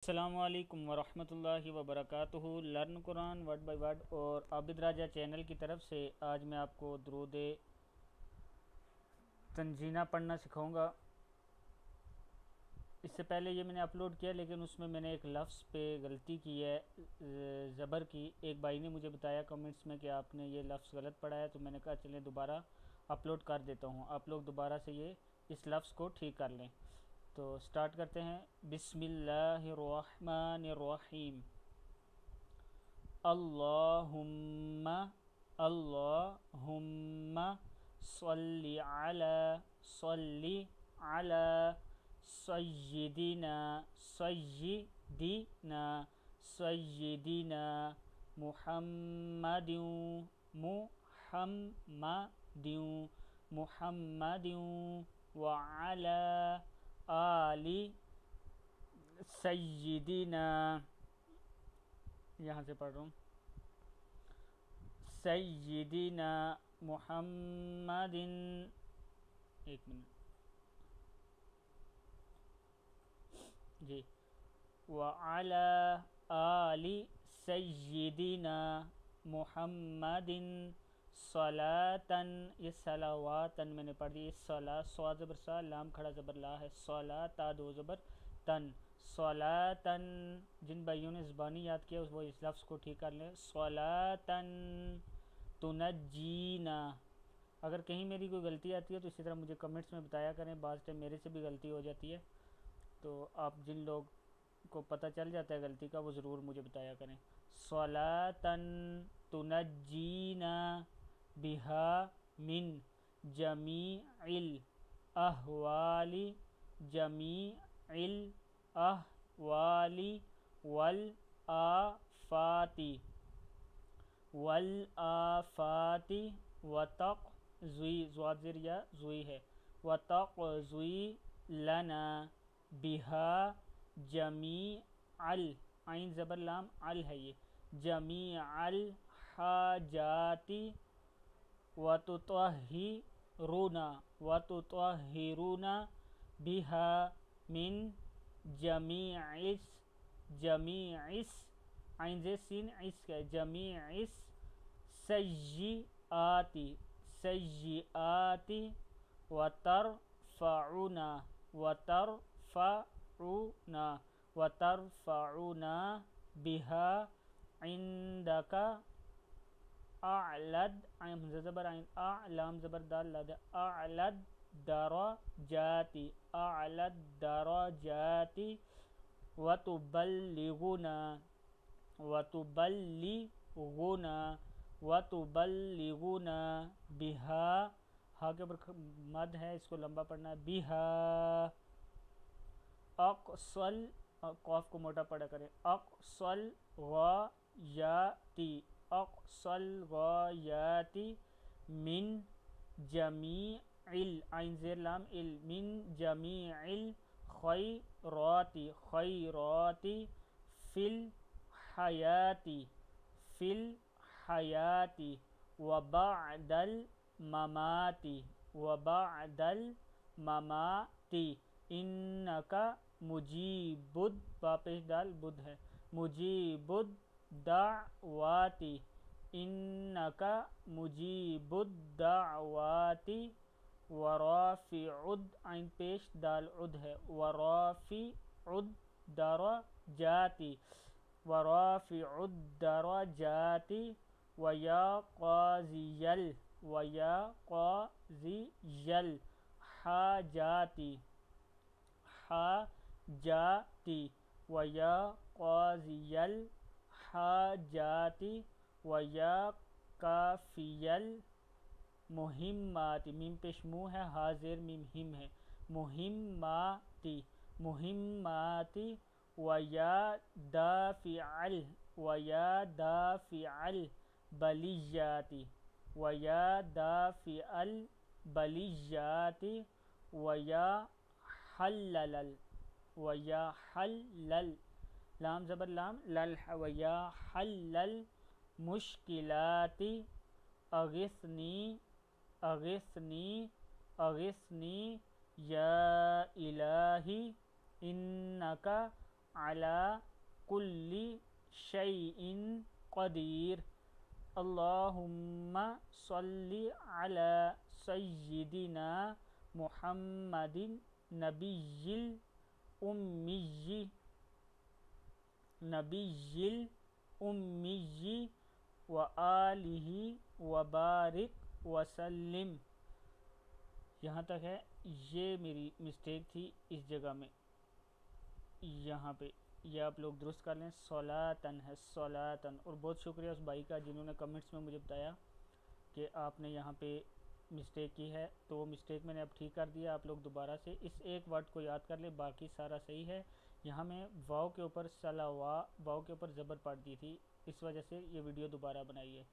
السلام علیکم ورحمۃ اللہ وبرکاتہ۔ Learn Quran word by word اور عابد راجہ چینل کی طرف سے آج میں آپ کو درود تنزینہ پڑھنا سکھاؤں گا۔ اس سے پہلے یہ میں نے اپلوڈ کیا لیکن اس میں نے ایک لفظ پہ غلطی کی ہے، زبر کی۔ ایک بھائی نے مجھے بتایا کمنٹس میں کہ آپ نے یہ لفظ غلط پڑھا ہے، تو میں نے کہا چلیں دوبارہ اپلوڈ کر دیتا ہوں، آپ لوگ دوبارہ سے اس لفظ کو ٹھیک کر لیں۔ تو سٹارٹ کرتے ہیں۔ بسم اللہ الرحمن الرحیم۔ اللہم اللہم صلی علی سیدنا سیدنا محمد محمد وعلی آل سیدنا، یہاں سے پڑھ رہا ہوں، سیدنا محمد، ایک منٹ جی، وعلی آل سیدنا محمد صلاۃً، یہ صلواتاً میں نے پڑھ دی، صاد زبر سا، لام کھڑا زبر لا ہے، صلا تا دو زبر تن، صلاۃً۔ جن بھائیوں نے زبانی یاد کیا وہ اس لفظ کو ٹھیک کر لیں، صلاۃً تنجینا۔ اگر کہیں میری کوئی غلطی آتی ہے تو اسی طرح مجھے کمنٹس میں بتایا کریں، بعض ٹائم میرے سے بھی غلطی ہو جاتی ہے، تو آپ جن لوگ کو پتہ چل جاتا ہے غلطی کا وہ ضرور مجھے بتایا کریں۔ صلاۃً تنجینا بہا من جمیع الاحوال والآفات وتقضی لنا بہا جمیع عین زبر لام ال ہے، یہ جمیع الحاجات وتطہرنا بہا من جمیع عین زیر سین اس کا جمیع سیئات وترفعنا بہا عندک اعلی، حمزہ زبر عین لام زبر دال لاد، اعلی الدرجات وتبلغنا بہا، ہا کے اوپر مد ہے، اس کو لمبا پڑھنا ہے، بہا اقصل، قاف کو موٹا پڑھا کریں، اقصل غایات من جمیع عین زیر لام من جمیع الخیرات فی الحیات وبعد الممات انک مجیب واپس ڈال بدھ ہے، مجیب الدعوات انک مجیب الدعوات ورافع عین پیش دال عد ہے، ورافع الدرجات ویا قاضی الحاجات ویا قاضی الحاجات ویا کافی المہمات، میم پیش مو ہے، ہا زیر میم ہم ہے، مہمات ویا دافع البلیات ویا حلل لام زبر لام لل ویا حلل مشکلات اغثنی یا الہی انک علی کل شیء قدیر اللہم صلی علی سیدنا محمد نبی الامی وآلہ وبارک وسلم۔ یہاں تک ہے، یہ میری مسٹیک تھی اس جگہ میں، یہاں پہ یہ آپ لوگ درست کر لیں، صلاتن ہے صلاتن۔ اور بہت شکریہ اس بھائی کا جنہوں نے کمنٹس میں مجھے بتایا کہ آپ نے یہاں پہ مسٹیک کی ہے، تو وہ مسٹیک میں نے اب ٹھیک کر دیا۔ آپ لوگ دوبارہ سے اس ایک ورڈ کو یاد کر لیں، باقی سارا صحیح ہے۔ یہاں میں واو کے اوپر واو کے اوپر زبر پڑ دی تھی، اس وجہ سے یہ ویڈیو دوبارہ بنائی ہے۔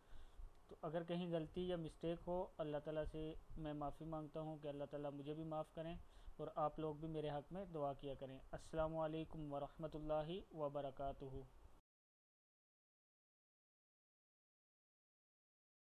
تو اگر کہیں غلطی یا مسٹیک ہو، اللہ تعالیٰ سے میں معافی مانگتا ہوں کہ اللہ تعالیٰ مجھے بھی معاف کریں، اور آپ لوگ بھی میرے حق میں دعا کیا کریں۔ السلام علیکم ورحمۃ اللہ وبرکاتہ۔